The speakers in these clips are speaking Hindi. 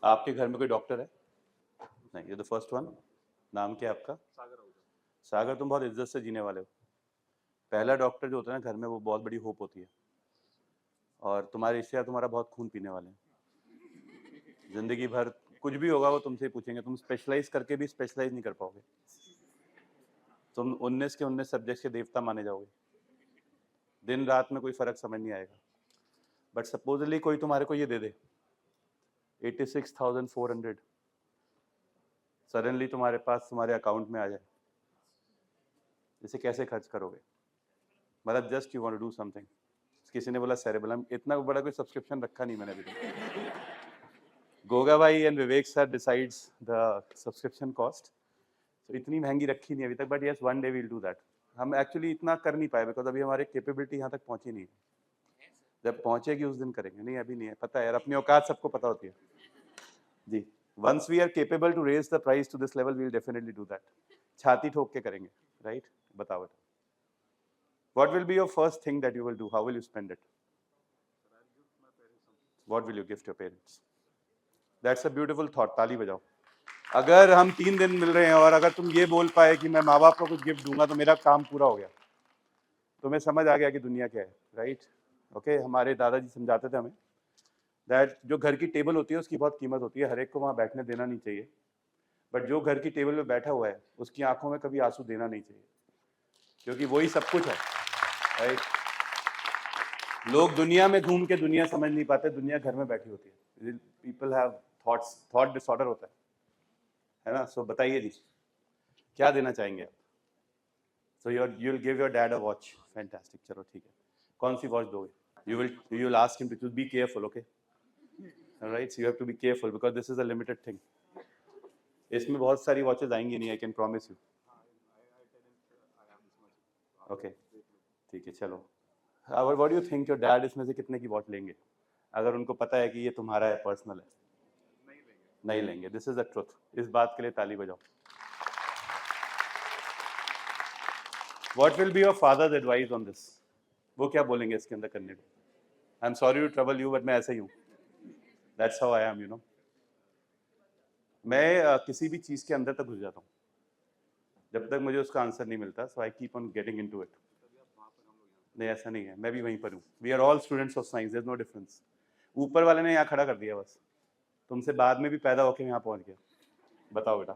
आपके घर में कोई डॉक्टर है? नहीं, ये द फर्स्ट वन। नाम क्या है आपका? सागर। तुम बहुत इज्जत से जीने वाले हो। पहला डॉक्टर जो होता है ना घर में, वो बहुत बड़ी होप होती है। और तुम्हारे रिश्तेदार तुम्हारा बहुत खून पीने वाले हैं। जिंदगी भर कुछ भी होगा वो तुमसे ही पूछेंगे। तुम स्पेशलाइज करके भी स्पेशलाइज नहीं कर पाओगे। तुम 19 के 19 सब्जेक्ट के देवता माने जाओगे। दिन रात में कोई फर्क समझ नहीं आएगा। बट सपोजली कोई तुम्हारे को ये दे दे 86,400, सडनली तुम्हारे पास तुम्हारे अकाउंट में आ जाए, इसे कैसे खर्च करोगे? मतलब just you want to do something. किसी ने बोला सेरेबलम, इतना बड़ा कोई सब्सक्रिप्शन रखा नहीं मैंने अभी तक। Goga bhai and Vivek sir decides the subscription cost, तो इतनी महंगी रखी नहीं अभी तक, but yes one day we'll do that. हम एक्चुअली इतना कर नहीं पाए बिकॉज अभी हमारी कैपेबिलिटी यहाँ तक पहुंची नहीं। जब पहुंचेगी उस दिन करेंगे। नहीं अभी नहीं है, पता है यार, अपनी औकात सबको पता होती है जी। Once we are capable to raise the price to this level we will definitely do that. छाती ठोक के करेंगे, राइट? बताओ बेटा, what will be your first thing that you will do? How will you spend it? What will you gift your parents? That's a beautiful thought. ताली बजाओ। अगर हम 3 दिन मिल रहे हैं और अगर तुम ये बोल पाए कि मैं माँ बाप को कुछ गिफ्ट दूंगा तो मेरा काम पूरा हो गया, तुम्हें समझ आ गया कि दुनिया क्या है, राइट? ओके, हमारे दादाजी समझाते थे हमें दैट जो घर की टेबल होती है उसकी बहुत कीमत होती है, हर एक को वहाँ बैठने देना नहीं चाहिए। बट जो घर की टेबल पे बैठा हुआ है उसकी आंखों में कभी आंसू देना नहीं चाहिए, क्योंकि वही सब कुछ है, राइट? लोग दुनिया में घूम के दुनिया समझ नहीं पाते, दुनिया घर में बैठी होती है। पीपल हैव थॉट डिसऑर्डर होता है ना? सो बताइए जी, क्या देना चाहेंगे आप? So you will give your dad a watch. Fantastic, चलो ठीक है। कौन सी वॉच दोगे? You will ask him to be careful, okay? Right, you have to be careful because this is a limited thing. इसमें बहुत सारी वॉचेस आएंगी नहीं, I can promise you. Okay, ठीक है, चलो। What do you think your dad इसमें से कितने की वॉच लेंगे, अगर उनको पता है कि ये तुम्हारा है, पर्सनल है? नहीं लेंगे। This is the truth. इस बात के लिए ताली बजाओ। What will be your father's advice on this? वो क्या बोलेंगे इसके अंदर करने को? I am sorry to trouble you but मैं ऐसा ही हूँ। That's how I am, you know. मैं किसी भी चीज के अंदर तक घुस जाता हूँ जब तक मुझे उसका आंसर नहीं मिलता, so I keep on getting into it. नहीं, ऐसा नहीं है, मैं भी वहीं पर हूँ। We are all students of science, there is no difference. ऊपर वाले ने यहाँ खड़ा कर दिया बस, तुमसे बाद में भी पैदा होकर यहाँ पहुंच गया। बताओ बेटा,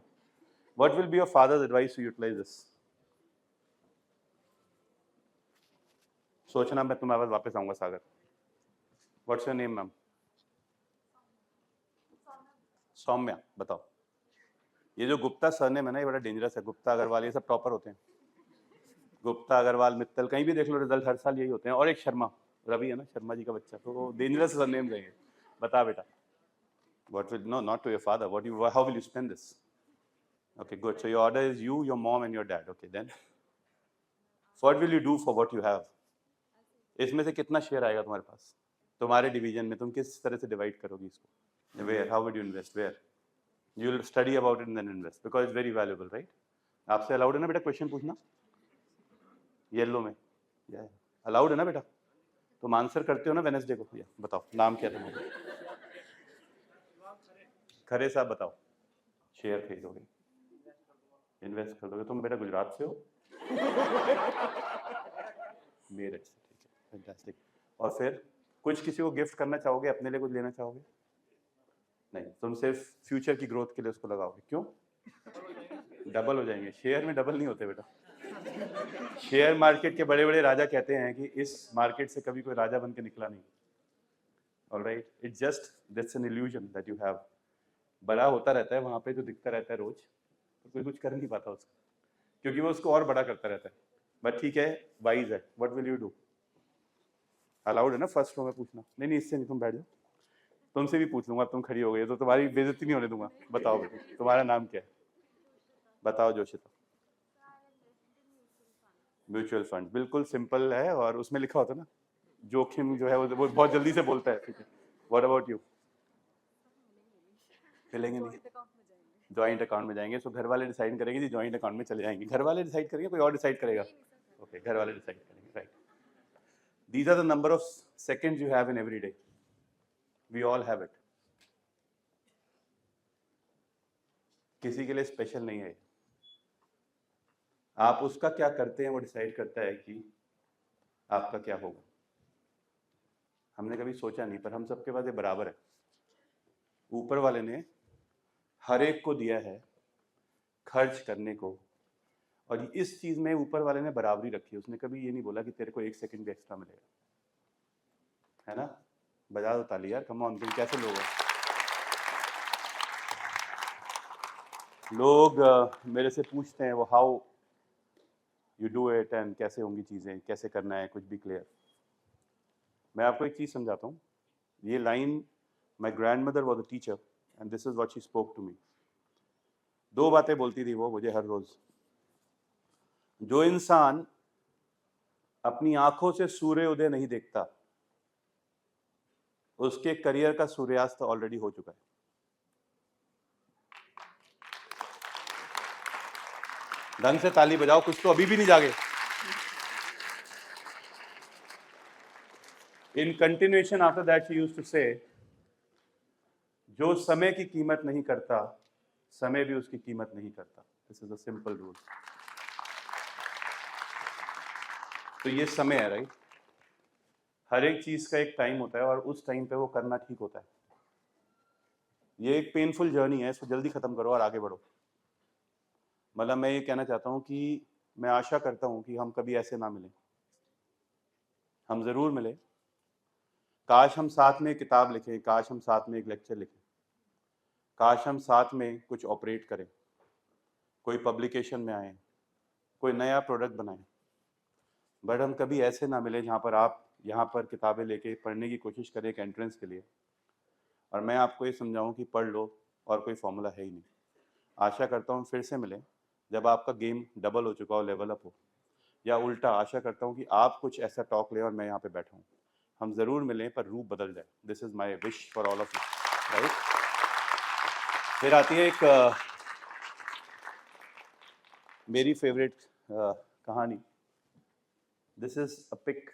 what will be your father's advice to utilize this? सोचना, मैं तुम्हारे पास वापस आऊंगा। Sagar, what's your name ma'am? Saumya, बताओ। ये जो गुप्ता सरनेम है ना, ये बड़ा डेंजरस है। गुप्ता, अग्रवाल, ये सब टॉपर होते हैं। गुप्ता, अग्रवाल, मित्तल, कहीं भी देख लो रिजल्ट हर साल यही होते हैं। और एक शर्मा, रवि है ना, शर्मा जी का बच्चा, तो डेंजरस सरनेम रहेंगे। बता बेटा, what will, no, not to your father, what you, how will you spend this? Okay, good. So your order is you, your mom and your dad. Okay, then what will you do for what you have? इसमें से कितना शेयर आएगा तुम्हारे पास? तुम्हारे डिवीजन में तुम किस तरह से डिवाइड करोगी इसको? Where, how would you invest? Where? You will study about it and then invest because it's very valuable, right? आपसे अलाउड है ना बेटा क्वेश्चन पूछना? येलो में अलाउड है ना बेटा? तुम आंसर करते हो ना वेनेसडे को? बताओ नाम क्या तुम्हारा? खरे साहब, बताओ। शेयर खरीदोगे, इन्वेस्ट कर दोगे। तुम बेटा गुजरात से हो? मेरठ से, ठीक है, फैंटास्टिक। और फिर कुछ किसी को गिफ्ट करना चाहोगे, अपने लिए कुछ लेना चाहोगे? नहीं, तुम सिर्फ फ्यूचर की ग्रोथ के लिए उसको लगाओगे। क्यों? डबल हो जाएंगे। शेयर में डबल नहीं होते बेटा। शेयर मार्केट के बड़े बड़े राजा कहते हैं कि इस मार्केट से कभी कोई राजा बन के निकला नहीं। Alright, it's just that's an illusion that you have. बड़ा होता रहता है वहां पे, जो दिखता रहता है रोज, तो कोई कुछ कर नहीं पाता उसका, क्योंकि वो उसको और बड़ा करता रहता है। बट ठीक है, वाइज है। What will you do? Allowed है ना फर्स्ट रो में पूछना? नहीं नहीं, इससे नहीं, तुम बैठ जाओ। तुमसे भी पूछ लूंगा, तुम खड़ी हो गई तो तुम्हारी बेइज्जती नहीं होने दूंगा। बताओ बेटा, तुम्हारा नाम क्या है? बताओ जोशिता। म्यूचुअल फंड, बिल्कुल सिंपल है, और उसमें लिखा होता है ना जोखिम जो है वो बहुत जल्दी से बोलता है। ठीक है, व्हाट अबाउट यू? मिलेंगे नहीं, ज्वाइंट अकाउंट में जाएंगे। सो घर वाले डिसाइड करेंगे जी, ज्वाइंट अकाउंट में चले जाएंगे। घर वाले डिसाइड करेंगे, कोई और डिसाइड करेगा? ओके, घर वाले डिसाइड करेंगे, right. These are the number of seconds you have in every day, we all have it. किसी के लिए स्पेशल नहीं है। आप उसका क्या करते हैं वो डिसाइड करता है कि आपका क्या होगा। हमने कभी सोचा नहीं, पर हम सबके पास ये बराबर है। ऊपर वाले ने हर एक को दिया है खर्च करने को, और इस चीज में ऊपर वाले ने बराबरी रखी है। उसने कभी ये नहीं बोला कि तेरे को 1 सेकंड भी एक्स्ट्रा मिलेगा, है ना? बजा दो ताली यार, कम ऑन। तुम कैसे लोग हैं? लोग मेरे से पूछते हैं वो how you do it and कैसे होंगी चीज़ें, कैसे करना है, कुछ भी क्लियर। मैं आपको एक चीज़ समझाता हूँ। ये line, my grandmother was a teacher and this is what she spoke to me. 2 बातें बोलती थी वो मुझे हर रोज। जो इंसान अपनी आंखों से सूर्य उदय नहीं देखता, उसके करियर का सूर्यास्त ऑलरेडी हो चुका है। ढंग से ताली बजाओ, कुछ तो अभी भी नहीं जागे। In continuation after that she used to say, जो समय की कीमत नहीं करता, समय भी उसकी कीमत नहीं करता। This is a simple rule. तो ये समय है, राइट? हर एक चीज का एक टाइम होता है और उस टाइम पे वो करना ठीक होता है। ये एक पेनफुल जर्नी है, इसको जल्दी खत्म करो और आगे बढ़ो। मतलब मैं ये कहना चाहता हूँ कि मैं आशा करता हूँ कि हम कभी ऐसे ना मिलें। हम जरूर मिले। काश हम साथ में किताब लिखें, काश हम साथ में एक लेक्चर लिखें, काश हम साथ में कुछ ऑपरेट करें, कोई पब्लिकेशन में आए, कोई नया प्रोडक्ट बनाएं। बट हम कभी ऐसे ना मिले जहाँ पर आप यहाँ पर किताबें लेके पढ़ने की कोशिश करें एक एंट्रेंस के लिए, और मैं आपको ये समझाऊं कि पढ़ लो और कोई फॉर्मूला है ही नहीं। आशा करता हूँ फिर से मिलें जब आपका गेम डबल हो चुका हो, लेवल अप हो, या उल्टा आशा करता हूँ कि आप कुछ ऐसा टॉक लें और मैं यहाँ पे बैठा हूँ। हम ज़रूर मिलें पर रूप बदल जाए। This is my wish for all of you, right? फिर आती है एक मेरी फेवरेट कहानी। This is a pic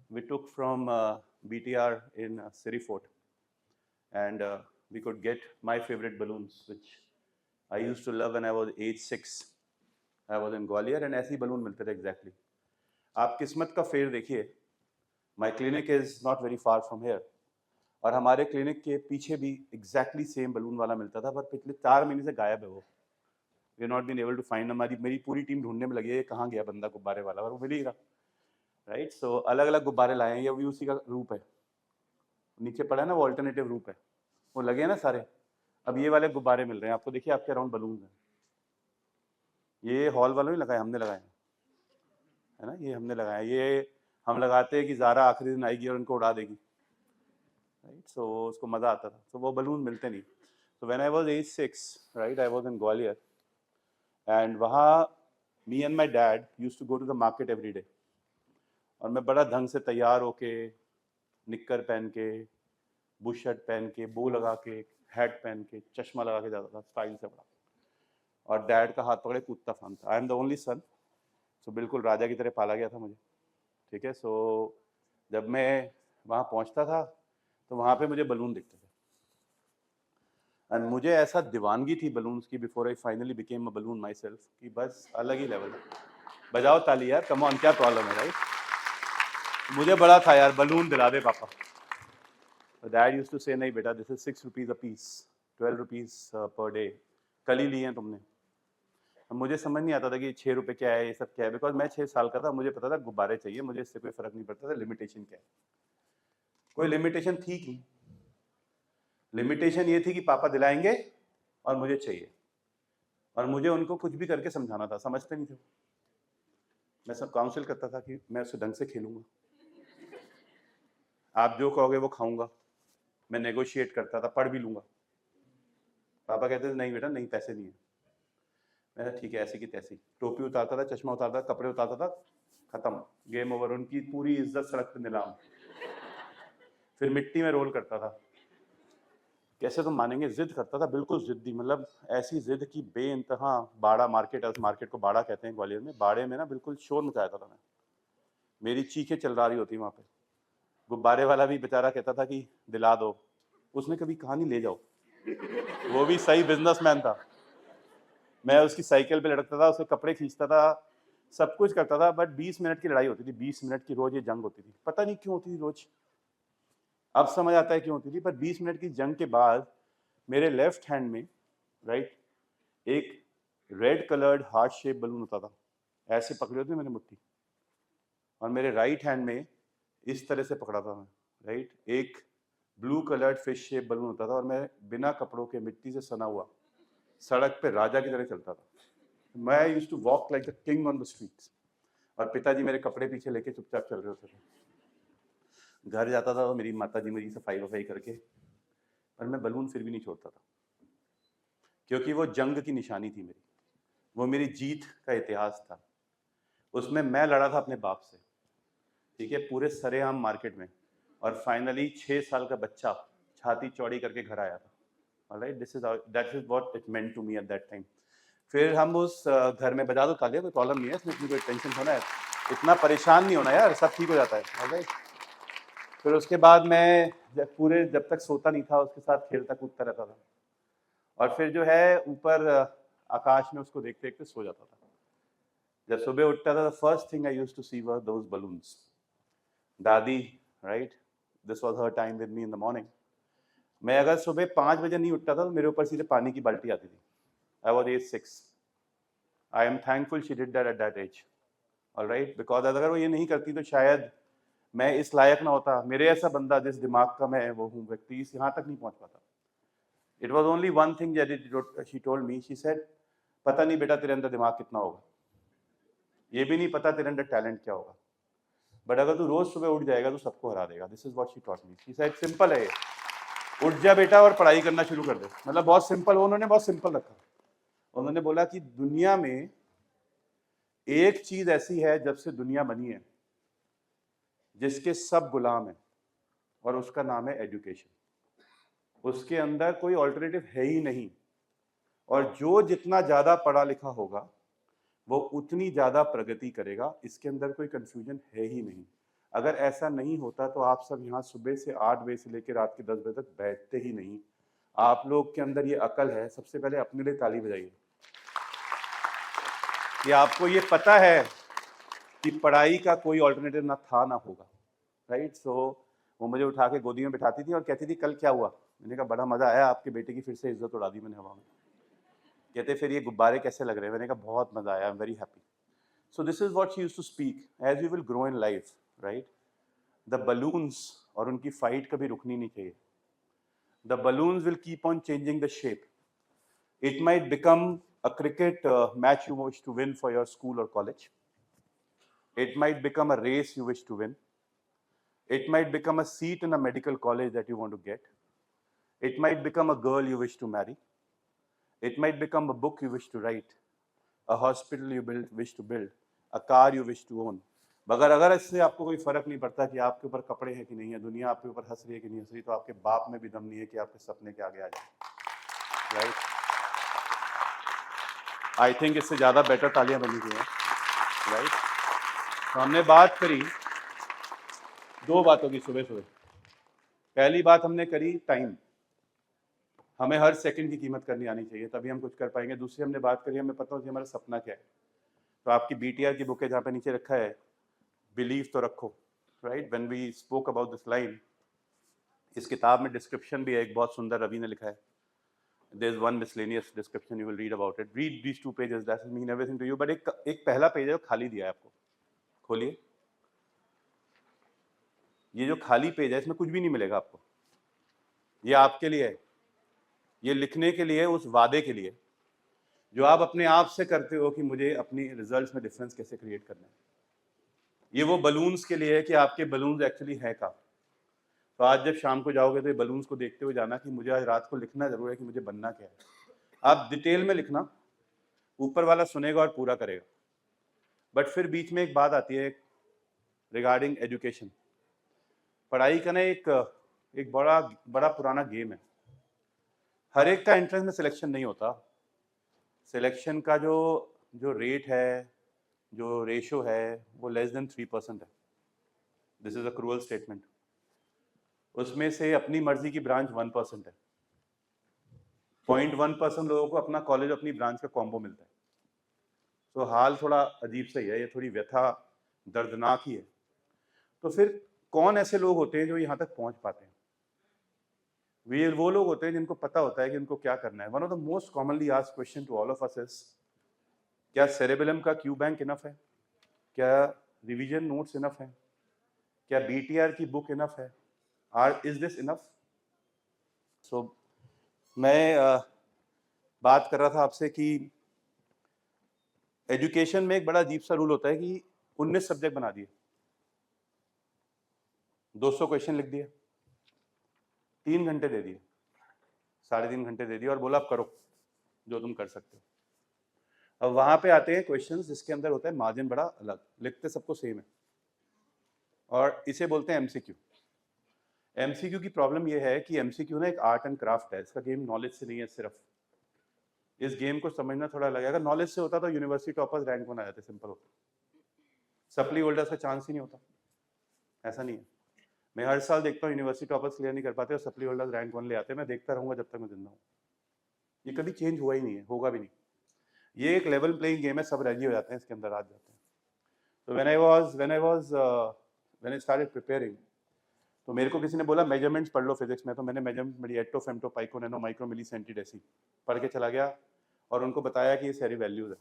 we took from BTR in Siri Fort, and we could get my favorite balloons, which I used to love when I was age 6. I was in Gwalior, and ऐसे ही balloon मिलते थे exactly. आप किस्मत का फेर देखिए। My clinic is not very far from here, और हमारे क्लिनिक के पीछे भी exactly same balloon वाला मिलता था, पर पिछले 4 महीने से गायब है वो। We are not been able to find। मेरी पूरी टीम ढूंढने में लगी है कहाँ गया बंदा गुब्बारे वाला, और वो मिल ही रहा, राइट? सो अलग अलग गुब्बारे लाए हैं, ये भी उसी का रूप है। नीचे पड़ा है ना, वो अल्टरनेटिव रूप है, वो लगे हैं ना सारे। अब ये वाले गुब्बारे मिल रहे हैं आपको, देखिए आपके अराउंड बलून हैं। ये हॉल वालों ही लगाए, हमने लगाए है ना, ये हमने लगाया। ये हम लगाते हैं कि ज़ारा आखिरी दिन आएगी और उनको उड़ा देगी, राइट? सो उसको मज़ा आता था। तो वो बलून मिलते नहीं। तो when I was age 6, right, I was in Gwalior, and वहाँ me and my dad used to go to the market every day. और मैं बड़ा ढंग से तैयार होके, निक्कर पहन के, बुश शर्ट पहन के, बो लगा के, हैट पहन के, चश्मा लगा के जाता था स्टाइल से बड़ा, और डैड का हाथ पकड़े कूदता फांदता। I am the only son, so बिल्कुल राजा की तरह पाला गया था मुझे, ठीक है? सो जब मैं वहाँ पहुँचता था तो वहाँ पे मुझे बलून दिखते थे, एंड मुझे ऐसा दीवानगी थी बलून्स की before I finally became a balloon my self, कि बस अलग ही लेवल है। बजाओ ताली यार, कम ऑन, क्या प्रॉब्लम है, राइट? मुझे बड़ा था यार, बलून दिला दे पापा। डैड यूज्ड टू से, नहीं बेटा, this is 6 rupees a piece, 12 rupees per day, कल ही लिए हैं तुमने। अब मुझे समझ नहीं आता था कि 6 रुपये क्या है, ये सब क्या है, बिकॉज मैं 6 साल का था, मुझे पता था गुब्बारे चाहिए, मुझे इससे कोई फर्क नहीं पड़ता था लिमिटेशन क्या है। कोई लिमिटेशन थी कि लिमिटेशन ये थी कि पापा दिलाएंगे और मुझे चाहिए, और मुझे उनको कुछ भी करके समझाना था, समझते नहीं थे। मैं सब काउंसिल करता था कि मैं उससे ढंग से खेलूंगा, आप जो कहोगे वो खाऊंगा। मैं नेगोशिएट करता था, पढ़ भी लूंगा। पापा कहते थे नहीं बेटा नहीं, पैसे नहीं है। मैं ठीक है, ऐसी की तैसी, टोपी उतारता था, चश्मा उतारता था, कपड़े उतारता था, खत्म, गेम ओवर। उनकी पूरी इज्जत सड़क पे नीलाम। फिर मिट्टी में रोल करता था। कैसे तुम मानेंगे, जिद करता था, बिल्कुल जिद्दी, मतलब ऐसी जिद की बेइंतहा। बाड़ा मार्केट है, उस मार्केट को बाड़ा कहते हैं ग्वालियर में। बाड़े में ना बिल्कुल शोर मचाता था मैं, मेरी चीखें चल रही होती वहाँ पे। गुब्बारे वाला भी बेचारा कहता था कि दिला दो, उसने कभी कहा नहीं ले जाओ, वो भी सही बिजनेसमैन था। मैं उसकी साइकिल पे लटकता था, उसके कपड़े खींचता था, सब कुछ करता था, बट 20 मिनट की लड़ाई होती थी, 20 मिनट की रोज ये जंग होती थी, पता नहीं क्यों होती थी रोज, अब समझ आता है क्यों होती थी, पर 20 मिनट की जंग के बाद मेरे लेफ्ट हैंड में, राइट, एक red coloured heart shape balloon होता था, ऐसे पकड़े होते मैंने मुट्ठी, और मेरे राइट हैंड में इस तरह से पकड़ा था मैं, राइट, एक blue coloured fish shape balloon होता था, और मैं बिना कपड़ों के मिट्टी से सना हुआ सड़क पे राजा की तरह चलता था। मैं used to walk like the king on the streets, और पिताजी मेरे कपड़े पीछे लेके चुपचाप चल रहे होते थे। घर जाता था तो मेरी माता जी मेरी सफाई वफाई करके, पर मैं बलून फिर भी नहीं छोड़ता था, क्योंकि वो जंग की निशानी थी मेरी, वो मेरी जीत का इतिहास था। उसमें मैं लड़ा था अपने बाप से, ठीक है, पूरे सरेआम मार्केट में, और फाइनली 6 साल का बच्चा छाती चौड़ी करके घर आया था। Alright, that is what it meant to me at that time. फिर हम उस घर में, बजा दो तालियां, कोई प्रॉब्लम नहीं है इसमें, कोई टेंशन होना है, इतना परेशान नहीं होना यार, सब ठीक हो जाता है। ऑलराइट, फिर उसके बाद मैं जब तक सोता नहीं था उसके साथ खेलता कूदता रहता था, और फिर जो है ऊपर आकाश में उसको देखते देखते सो जाता था। जब सुबह उठता था, first thing I used to see were those balloons. दादी, right, this was her time with me in the morning. मैं अगर सुबह 5 बजे नहीं उठता था तो मेरे ऊपर सीधे पानी की बाल्टी आती थी। I was age 6। I am thankful she did that at that age, alright, because अगर वो ये नहीं करती तो शायद मैं इस लायक ना होता, मेरे ऐसा बंदा जिस दिमाग का मैं वो हूँ व्यक्ति, इस यहाँ तक नहीं पहुँच पाता। It was only one thing she told me, she said, पता नहीं बेटा तेरे अंदर दिमाग कितना होगा, ये भी नहीं पता तेरे अंदर टैलेंट क्या होगा, बट अगर तू रोज सुबह उठ जाएगा तो सबको हरा देगा। This is what she taught me. She said simple है, उठ जा बेटा और पढ़ाई करना शुरू कर दे। मतलब बहुत सिंपल, उन्होंने बहुत सिंपल रखा। उन्होंने बोला कि दुनिया में एक चीज ऐसी है जब से दुनिया बनी है जिसके सब गुलाम हैं, और उसका नाम है एजुकेशन। उसके अंदर कोई ऑल्टरनेटिव है ही नहीं, और जो जितना ज्यादा पढ़ा लिखा होगा वो उतनी ज्यादा प्रगति करेगा, इसके अंदर कोई कंफ्यूजन है ही नहीं। अगर ऐसा नहीं होता तो आप सब यहाँ सुबह से 8 बजे से लेकर रात के 10 बजे तक बैठते ही नहीं। आप लोग के अंदर ये अकल है, सबसे पहले अपने लिए ताली बजाइए कि आपको ये पता है कि पढ़ाई का कोई ऑल्टरनेटिव ना था ना होगा, राइट। सो वो मुझे उठा के गोदी में बिठाती थी और कहती थी कल क्या हुआ। मैंने कहा बड़ा मजा आया, आपके बेटे की फिर से इज्जत उड़ा दी मैंने हवा में। कहते फिर ये गुब्बारे कैसे लग रहे हैं, मैंने कहा बहुत मजा आया, I am very happy. So this is what she used to speak. As we will grow in life, right? The balloons और उनकी fight कभी रुकनी नहीं चाहिए. The balloons will keep on changing the shape. It might become a cricket match you wish to win for your school or college. It might become a race you wish to win. It might become a seat in a medical college that you want to get. It might become a girl you wish to marry. It might become a book you wish to write, a hospital you wish to build, a car you wish to own. मगर अगर इससे आपको कोई फर्क नहीं पड़ता कि आपके ऊपर कपड़े हैं कि नहीं है, दुनिया आपके ऊपर हंस रही है कि नहीं हंस रही, तो आपके बाप में भी दम नहीं है कि आपके सपने के आगे आ जाए, राइट। आई थिंक इससे ज़्यादा बेटर तालियां बनी हुई हैं, राइट। तो हमने बात करी 2 बातों की सुबह सुबह। पहली बात हमने करी टाइम, हमें हर सेकंड की कीमत करनी आनी चाहिए, तभी हम कुछ कर पाएंगे। दूसरी हमने बात करी हमें पता हो कि हमारा सपना क्या है। तो आपकी BTR की बुक है जहाँ पे नीचे रखा है बिलीव तो रखो, right. When we spoke about this line, इस किताब में डिस्क्रिप्शन भी है एक बहुत सुंदर, रवि ने लिखा है। There is one miscellaneous description, you will read about it, read these 2 pages, that will mean everything to you. But एक पहला पेज है वो खाली दिया है आपको, खोलिए। ये जो खाली पेज है इसमें कुछ भी नहीं मिलेगा आपको, ये आपके लिए है, ये लिखने के लिए, उस वादे के लिए जो आप अपने आप से करते हो कि मुझे अपनी रिजल्ट्स में डिफरेंस कैसे क्रिएट करना है। ये वो बलून्स के लिए है कि आपके बलून्स एक्चुअली है का। तो आज जब शाम को जाओगे तो ये बलून्स को देखते हुए जाना कि मुझे आज रात को लिखना जरूर है कि मुझे बनना क्या है। आप डिटेल में लिखना, ऊपर वाला सुनेगा और पूरा करेगा। बट फिर बीच में एक बात आती है रिगार्डिंग एजुकेशन। पढ़ाई का ना एक बड़ा बड़ा पुराना गेम है। हर एक का एंट्रेंस में सिलेक्शन नहीं होता। सिलेक्शन का जो रेट है, जो रेशो है, वो लेस देन 3% है। This is a cruel statement. उसमें से अपनी मर्जी की ब्रांच 1% है। 0.1% लोगों को अपना कॉलेज अपनी ब्रांच का कॉम्बो मिलता है। तो हाल थोड़ा अजीब सा ही है, ये थोड़ी व्यथा दर्दनाक ही है। तो फिर कौन ऐसे लोग होते हैं जो यहाँ तक पहुंच पाते हैं? वे वो लोग होते हैं जिनको पता होता है कि उनको क्या करना है। One of the most commonly asked question to all of us is, क्या सेरेबेलम का क्यू बैंक इनफ है? क्या रिवीजन नोट्स इनफ है? क्या बीटीआर की बुक इनफ है? Is this enough? सो मैं बात कर रहा था आपसे कि एजुकेशन में एक बड़ा अजीब सा रूल होता है कि 19 सब्जेक्ट बना दिए, 200 क्वेश्चन लिख दिए, 3 घंटे दे दिए, 3.5 घंटे दे दिए और बोला आप करो जो तुम कर सकते हो। अब वहां पे आते हैं क्वेश्चंस जिसके अंदर होता है मार्जिन बड़ा अलग, लिखते सबको सेम है, और इसे बोलते हैं एमसीक्यू। एमसीक्यू की प्रॉब्लम यह है कि एमसीक्यू ना एक आर्ट एंड क्राफ्ट है, इसका गेम नॉलेज से नहीं है सिर्फ। इस गेम को समझना थोड़ा लगेगा। अगर नॉलेज से होता तो यूनिवर्सिटी टॉपर्स रैंक वन आ जाते, सिंपल होता। सप्ली होल्डर्स का चांस ही नहीं होता, ऐसा नहीं है। मैं हर साल देखता हूँ यूनिवर्सिटी टॉपर्स क्लियर नहीं कर पाते और सप्ली होल्डर्स रैंक वन ले आते हैं। मैं देखता रहूंगा जब तक मैं जिंदा हूँ। ये कभी चेंज हुआ ही नहीं है, होगा भी नहीं। ये एक लेवल प्लेइंग गेम है, सब रेडी हो जाते हैं इसके अंदर, आ जाते हैं। तो व्हेन आई स्टार्टेड प्रिपेयरिंग, तो मेरे को किसी ने बोला मेजरमेंट्स पढ़ लो फिजिक्स में, तो मैंने मेजरमेंट पढ़ी, एटो femto pico nano micro milli सेंटीडेसी पढ़ के चला गया और उनको बताया कि ये सारी वैल्यूज है।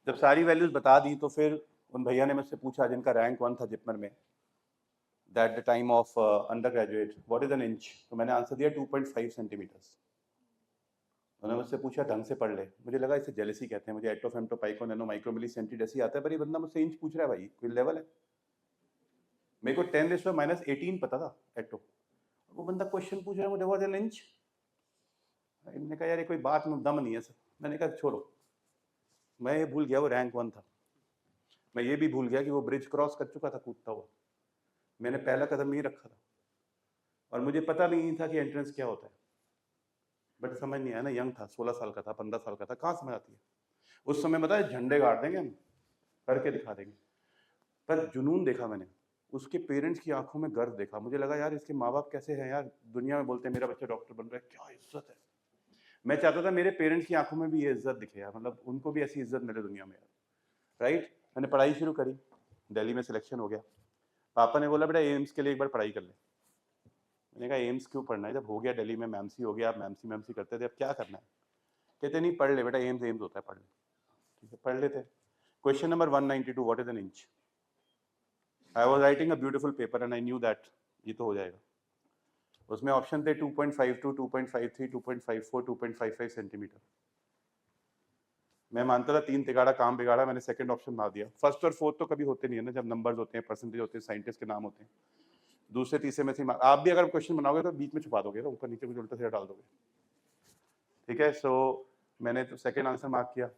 जब सारी वैल्यूज बता दी तो फिर उन भैया ने मुझसे पूछा जिनका रैंक वन था जिपमर में, that the time of under graduate, what is an inch? तो मैंने आंसर दिया 2.5 सेंटीमीटर्स। उन्होंने मुझसे पूछा ढंग से पढ़ ले। मुझे लगा इसे जेलसी कहते हैं, मुझे एटो femto pico nano micro milli सेंटीडेसी आता है, पर ये बंदा मुझसे इंच पूछ रहा है, भाई कोई लेवल है? मेरे को 10⁻18 पता था एटो, वो बंदा क्वेश्चन पूछ रहा है मुझे व्हाट इज एन इंच। मैंने कहा यार ये कोई बात में दम नहीं है सर। मैंने कहा छोड़ो। मैं ये भूल गया वो रैंक वन था, मैं ये भी भूल गया कि वो ब्रिज क्रॉस कर चुका था कूदता हुआ। मैंने पहला कदम नहीं रखा था और मुझे पता भी नहीं था कि एंट्रेंस क्या होता है। बट समझ नहीं आया ना, यंग था, 16 साल का था, 15 साल का था, कहाँ समझ आती है उस समय। बताया झंडे गाड़ देंगे हम, करके दिखा देंगे। पर जुनून देखा मैंने, उसके पेरेंट्स की आंखों में गर्व देखा। मुझे लगा यार इसके माँ बाप कैसे हैं यार, दुनिया में बोलते हैं मेरा बच्चा डॉक्टर बन रहा है, क्या इज्जत है। मैं चाहता था मेरे पेरेंट्स की आंखों में भी ये इज्जत दिखे यार, मतलब उनको भी ऐसी इज्जत मिले दुनिया में यार, राइट। मैंने पढ़ाई शुरू करी, दिल्ली में सिलेक्शन हो गया। पापा ने बोला बेटा एम्स के लिए एक बार पढ़ाई कर ले। मैंने कहा एम्स क्यों पढ़ना है, जब हो गया दिल्ली में मैमसी हो गया, आप मैमसी करते थे, अब क्या करना है? कहते नहीं पढ़ ले बेटा, एम्स होता है, पढ़ ले। ठीक है पढ़ लेते। Question number 192, what is an inch? I was writing a beautiful paper and I knew that ये तो हो जाएगा। उसमें ऑप्शन थे 2.52, 2.53, 2.54, 2.55 सेंटीमीटर। मैं मानता था 3 तिगाड़ा काम बिगाड़ा, मैंने सेकंड ऑप्शन मार दिया। फर्स्ट और फोर्थ तो कभी होते नहीं है ना, जब नंबर्स होते हैं, परसेंटेज होते हैं, साइंटिस्ट के नाम होते हैं। दूसरे तीसरे में से आप भी अगर क्वेश्चन बनाओगे तो बीच में छुपा दोगे ना, ऊपर नीचे कुछ उल्टा सीधा डाल दोगे। ठीक है, सो मैंने तो सेकंड आंसर मार्क किया।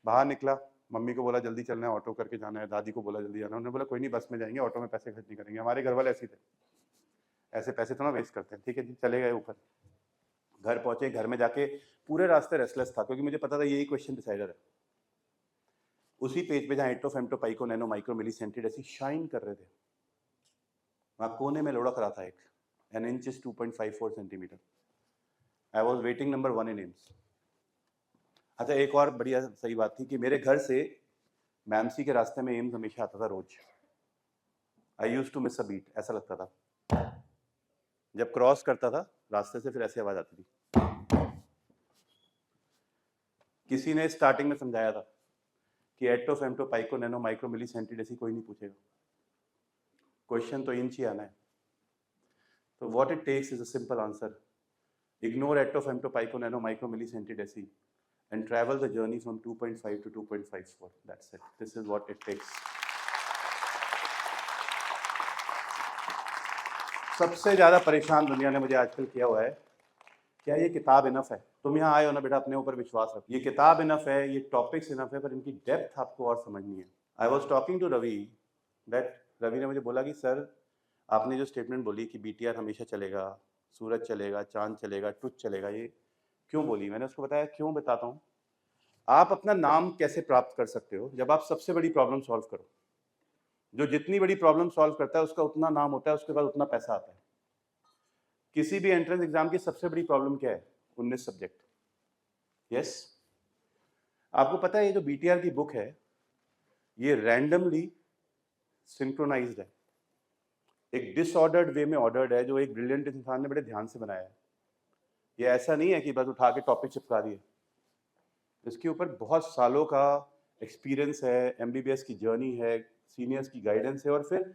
बाहर निकला, मम्मी को बोला जल्दी चलना है, ऑटो करके जाना है। दादी को बोला जल्दी जाना है। उन्होंने बोला कोई नहीं बस में जाएंगे, ऑटो में पैसे खर्च नहीं करेंगे। हमारे घर वाले ऐसे थे, ऐसे पैसे तो ना वेस्ट करते हैं। ठीक है जी, चले गए ऊपर। घर पहुंचे, घर में जाके पूरे रास्ते रेस्टलेस था क्योंकि मुझे पता था यही क्वेश्चन डिसाइडर है। उसी पेज पे जहाँ एटो femto pico nano micro milli सेंटीडेसी shine कर रहे थे, वहां कोने में लुढ़क रहा था एक, an inch is 2.54 centimetre. I was waiting number 1 in AIIMS. अच्छा एक और बढ़िया सही बात थी कि मेरे घर से मैमसी के रास्ते में एम्स हमेशा आता था रोज। I use to miss a beat, ऐसा लगता था। जब क्रॉस करता था रास्ते से फिर ऐसी आवाज आती थी। किसी ने स्टार्टिंग में समझाया था कि एटो femto pico nano micro milli सेंटीडेसी कोई नहीं पूछेगा, क्वेश्चन तो इंच ही आना है। तो what it takes is a simple answer, ignore atto femto pico nano micro milli centi deci and travel the journey from 2.5 to 2.54. That's it. This is what it takes. सबसे ज्यादा परेशान दुनिया ने मुझे आजकल किया हुआ है, क्या ये किताब इनफ है? तुम यहाँ आए हो ना बेटा, अपने ऊपर विश्वास रखो। ये किताब इनफ है, ये टॉपिक्स इनफ है, पर इनकी डेप्थ आपको और समझनी है। I was talking to Ravi, that Ravi ने मुझे बोला कि सर आपने जो स्टेटमेंट बोली कि बीटीआर हमेशा चलेगा, सूरज चलेगा, चांद चलेगा, टुच चलेगा, ये क्यों बोली? मैंने उसको बताया क्यों, बताता हूँ। आप अपना नाम कैसे प्राप्त कर सकते हो? जब आप सबसे बड़ी प्रॉब्लम सॉल्व करो। जो जितनी बड़ी प्रॉब्लम सॉल्व करता है उसका उतना नाम होता है, उसके बाद उतना पैसा आता है। किसी भी एंट्रेंस एग्जाम की सबसे बड़ी प्रॉब्लम क्या है? 19 सब्जेक्ट। यस, आपको पता है ये जो BTR की बुक है ये रैंडमली सिंक्रोनाइज्ड है, एक डिसऑर्डर्ड वे में ऑर्डर्ड है, जो एक ब्रिलियंट इंसान ने बड़े ध्यान से बनाया है। ये ऐसा नहीं है कि बस उठा के टॉपिक चिपका दिए, इसके ऊपर बहुत सालों का एक्सपीरियंस है, MBBS की जर्नी है, सीनियर्स की गाइडेंस है, और फिर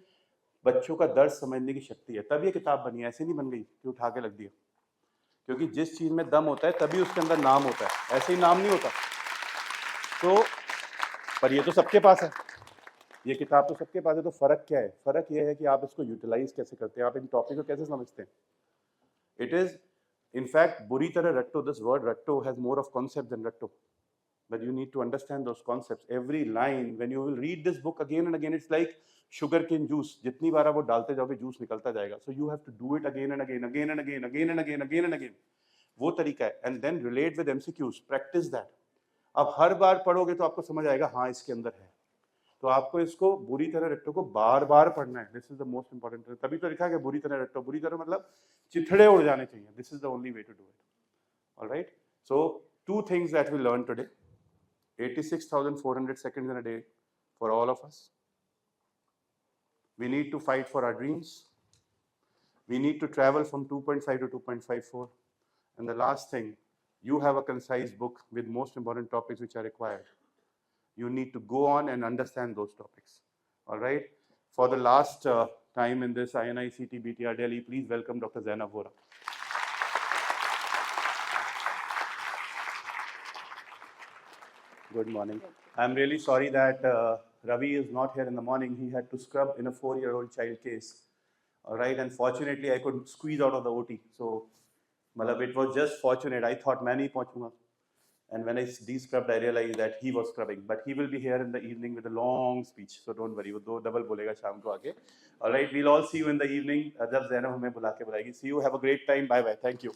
बच्चों का दर्द समझने की शक्ति है। तब ये किताब बनी है, ऐसे नहीं बन गई कि उठा के लग दिया, क्योंकि जिस चीज में दम होता है तभी उसके अंदर नाम होता है, ऐसे ही नाम नहीं होता। तो पर ये तो सबके पास है, ये किताब तो सबके पास है। तो फर्क क्या है? फर्क ये है कि आप इसको यूटिलाइज कैसे करते हैं, आप इन टॉपिक को कैसे समझते हैं। इट इज in fact बुरी तरह रट्टो, this word ratto has more of concept than ratto, but you need to understand those concepts. Every line, when you will read this book again and again, it's like sugarcane juice, जितनी बार आप वो डालते जाओगे जूस निकलता जाएगा। So you have to do it again and again, again and again, again and again, again and again. वो तरीका है। And then relate with MCQs, practice that. अब हर बार पढ़ोगे तो आपको समझ आएगा हाँ इसके अंदर है। तो आपको इसको बुरी तरह रट्टो को बार बार पढ़ना है। This is the most important. तभी तो लिखा है बुरी तरह रट्टो, बुरी तरह मतलब चिथड़े उड़ जाने चाहिए। This is the only way to do it. Alright, so 2 things that we learned today: 86,400 seconds in a day for all of us. We need to fight for our dreams. We need to travel from 2.5 to 2.54. And the last thing, you have a concise book with most important topics which are required. You need to go on and understand those topics. All right. For the last time in this INICT BTR Delhi, please welcome Dr. Zainab Vora. Good morning. I'm really sorry that Ravi is not here in the morning. He had to scrub in a 4-year-old child case. All right. And fortunately, I could squeeze out of the OT. So, it was just fortunate. I thought मैं नहीं पहुंचूंगा. And when I de-scrubbed, I realized that he was scrubbing. But he will be here in the evening with a long speech. So don't worry, वो 2 double बोलेगा शाम को आके. All right, we'll all see you in the evening. जब ज़ैनब हमें बुला के बुलाएगी. See you. Have a great time. Bye bye. Thank you.